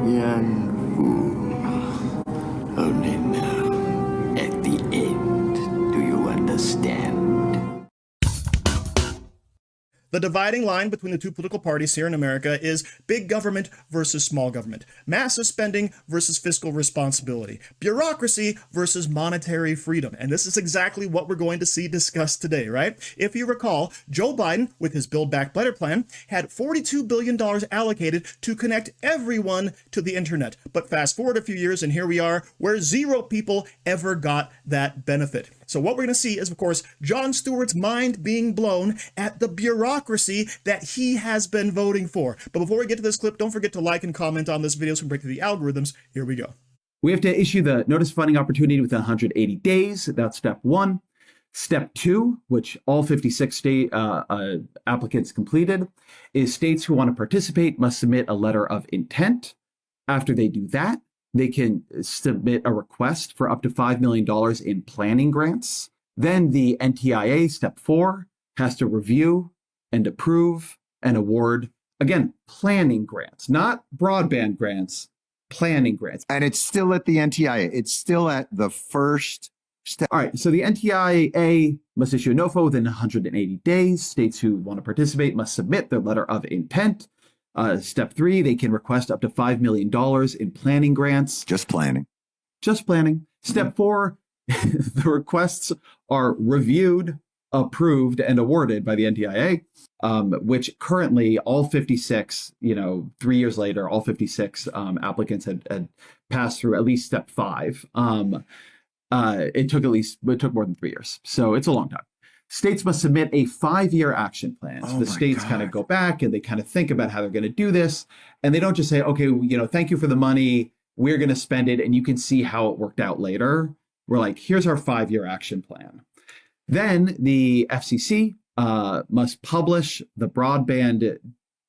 Young fool. Only now, at the end, do you understand? The dividing line between the two political parties here in America is big government versus small government, massive spending versus fiscal responsibility, bureaucracy versus monetary freedom. And this is exactly what we're going to see discussed today, right? If you recall, Joe Biden, with his Build Back Better plan, had $42 billion allocated to connect everyone to the internet. But fast forward a few years, and here we are, where 0 people ever got that benefit. So what we're going to see is, of course, Jon Stewart's mind being blown at the bureaucracy that he has been voting for. But before we get to this clip, don't forget to like and comment on this video so we can break through the algorithms. Here we go. We have to issue the notice of funding opportunity within 180 days. That's step 1. Step 2, which all 56 state applicants completed, is states who want to participate must submit a letter of intent. After they do that, they can submit a request for up to $5 million in planning grants. Then the NTIA, step 4, has to review and approve and award, again, planning grants, not broadband grants, planning grants. And it's still at the NTIA. It's still at the first step. All right, so the NTIA must issue a NOFO within 180 days. States who want to participate must submit their letter of intent. Step 3, they can request up to $5 million in planning grants. Just planning. Just planning. Step 4, the requests are reviewed, approved, and awarded by the NTIA, which currently all 56, 3 years later, all 56 applicants had passed through at least step 5. It took more than 3 years. So it's a long time. States must submit a 5-year action plan. So the states kind of go back and they kind of think about how they're going to do this. And they don't just say, okay, thank you for the money. We're going to spend it. And you can see how it worked out later. We're like, here's our 5-year action plan. Then the FCC must publish the broadband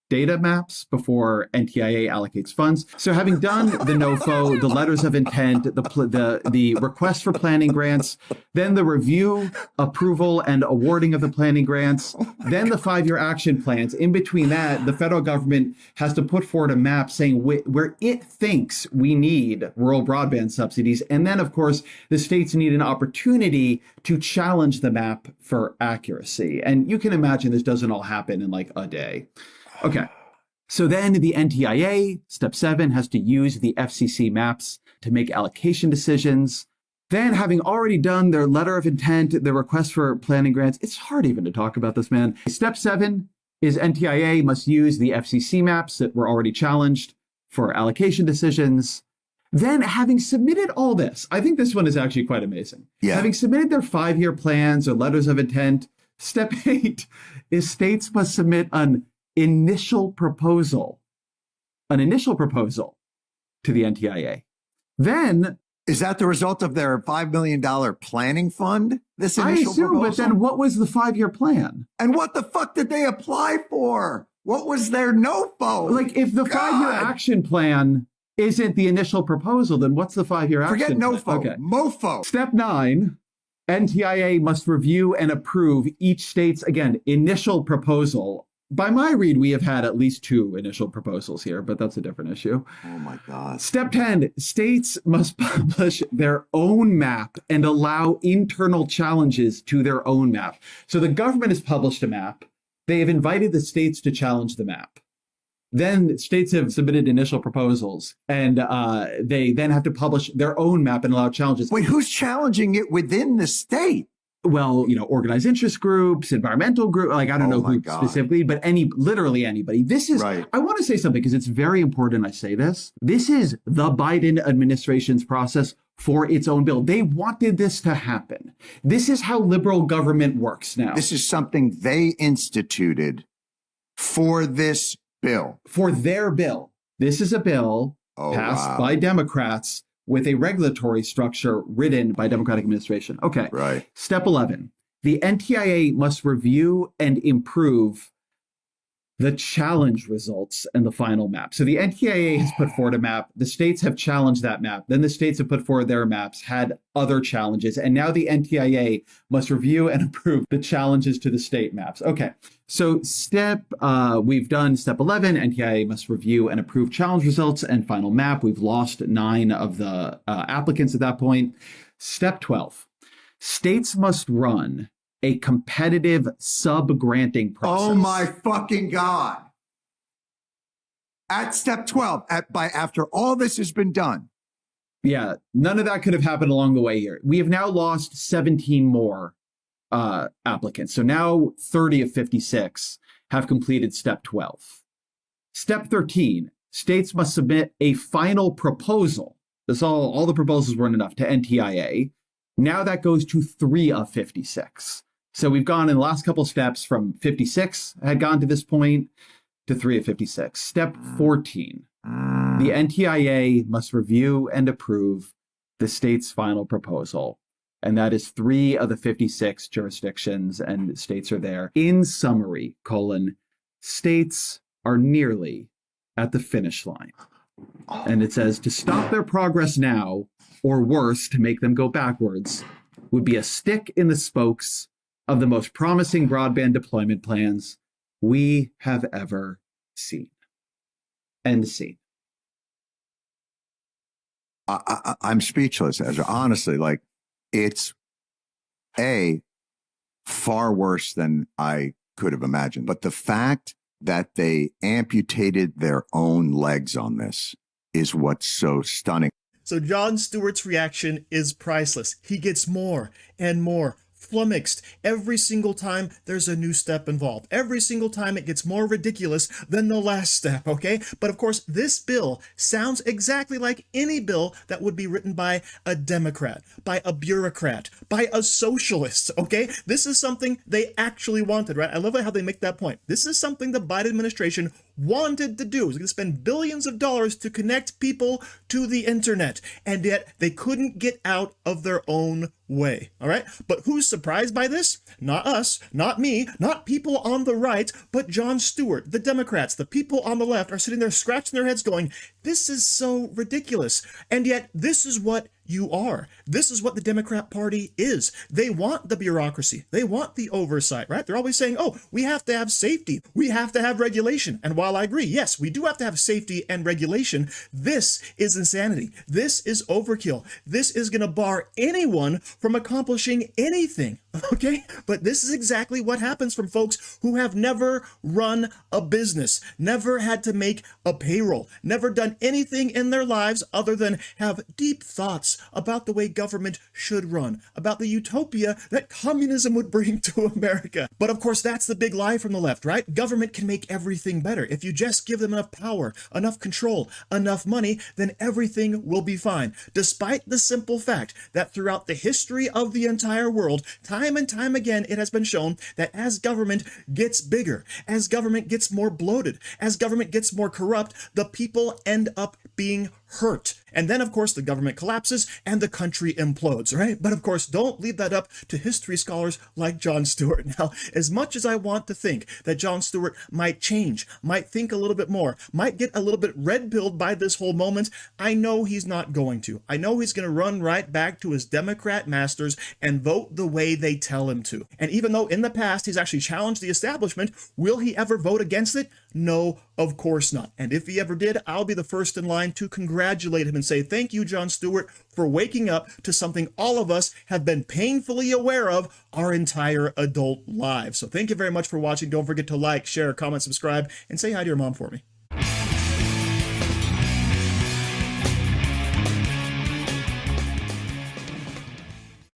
data maps before NTIA allocates funds. So having done the NOFO, the letters of intent, the request for planning grants, then the review, approval, and awarding of the planning grants, then the 5-year action plans. In between that, the federal government has to put forward a map saying where it thinks we need rural broadband subsidies. And then, of course, the states need an opportunity to challenge the map for accuracy. And you can imagine this doesn't all happen in like a day. Okay, so then the NTIA, step 7, has to use the FCC maps to make allocation decisions. Then, having already done their letter of intent, their request for planning grants, it's hard even to talk about this, man. Step 7 is NTIA must use the FCC maps that were already challenged for allocation decisions. Then, having submitted all this, I think this one is actually quite amazing. Yeah. Having submitted their 5-year plans or letters of intent, step 8 is states must submit an initial proposal to the NTIA. Then, is that the result of their $5 million planning fund? This initial I assume, proposal? But then what was the 5-year plan? And what the fuck did they apply for? What was their NOFO? Like, if the 5-year action plan isn't the initial proposal, then what's the 5-year action plan? Forget NOFO. Okay. MOFO. Step 9, NTIA must review and approve each state's, again, initial proposal. By my read, we have had at least 2 initial proposals here, but that's a different issue. Oh my God. Step 10, states must publish their own map and allow internal challenges to their own map. So the government has published a map. They have invited the states to challenge the map. Then states have submitted initial proposals, and they then have to publish their own map and allow challenges. Wait, who's challenging it within the state? Well, organized interest groups, environmental groups, like I don't know who specifically, but literally anybody. This is, right. I want to say something because it's very important I say this. This is the Biden administration's process for its own bill. They wanted this to happen. This is how liberal government works now. This is something they instituted for this bill. For their bill. This is a bill passed by Democrats with a regulatory structure written by Democratic administration. Okay. Right. Step 11. The NTIA must review and improve the challenge results and the final map. So the NTIA has put forward a map. The states have challenged that map. Then the states have put forward their maps, had other challenges. And now the NTIA must review and approve the challenges to the state maps. Okay. So we've done step 11, NTIA must review and approve challenge results and final map. We've lost 9 of the applicants at that point. Step 12, states must run a competitive sub-granting process. Oh my fucking God. At step 12, after all this has been done. Yeah, none of that could have happened along the way here. We have now lost 17 more applicants. So now 30 of 56 have completed step 12. Step 13, states must submit a final proposal. All the proposals weren't enough to NTIA. Now that goes to 3 of 56. So we've gone in the last couple of steps from 56 had gone to this point to 3 of 56. Step 14, the NTIA must review and approve the state's final proposal. And that is 3 of the 56 jurisdictions and states are there. In summary, states are nearly at the finish line. And it says to stop their progress now, or worse, to make them go backwards, would be a stick in the spokes of the most promising broadband deployment plans we have ever seen. End scene. I'm speechless, Ezra. Honestly, like, it's far worse than I could have imagined. But the fact that they amputated their own legs on this is what's so stunning. So Jon Stewart's reaction is priceless. He gets more and more flummoxed every single time there's a new step involved. Every single time it gets more ridiculous than the last step, okay? But of course, this bill sounds exactly like any bill that would be written by a Democrat, by a bureaucrat, by a socialist, okay? This is something they actually wanted, right? I love how they make that point. This is something the Biden administration wanted to do. It was going to spend billions of dollars to connect people to the internet, and yet they couldn't get out of their own way, all right? But who's surprised by this? Not us, not me, not people on the right, but Jon Stewart. The Democrats, the people on the left are sitting there scratching their heads going, this is so ridiculous. And yet this is what you are. This is what the Democrat Party is. They want the bureaucracy. They want the oversight, right? They're always saying, oh, we have to have safety. We have to have regulation. And while I agree, yes, we do have to have safety and regulation, this is insanity. This is overkill. This is going to bar anyone from accomplishing anything, okay? But this is exactly what happens from folks who have never run a business, never had to make a payroll, never done anything in their lives other than have deep thoughts about the way government should run, about the utopia that communism would bring to America. But of course, that's the big lie from the left, right? Government can make everything better. If you just give them enough power, enough control, enough money, then everything will be fine. Despite the simple fact that throughout the history of the entire world, time and time again, it has been shown that as government gets bigger, as government gets more bloated, as government gets more corrupt, the people end up being hurt. And then, of course, the government collapses and the country implodes, right? But of course, don't leave that up to history scholars like Jon Stewart. Now, as much as I want to think that Jon Stewart might change, might think a little bit more, might get a little bit red-pilled by this whole moment, I know he's not going to. I know he's going to run right back to his Democrat masters and vote the way they tell him to. And even though in the past he's actually challenged the establishment, will he ever vote against it? No, of course not. And if he ever did, I'll be the first in line to congratulate him and say, thank you, Jon Stewart, for waking up to something all of us have been painfully aware of our entire adult lives. So thank you very much for watching. Don't forget to like, share, comment, subscribe, and say hi to your mom for me.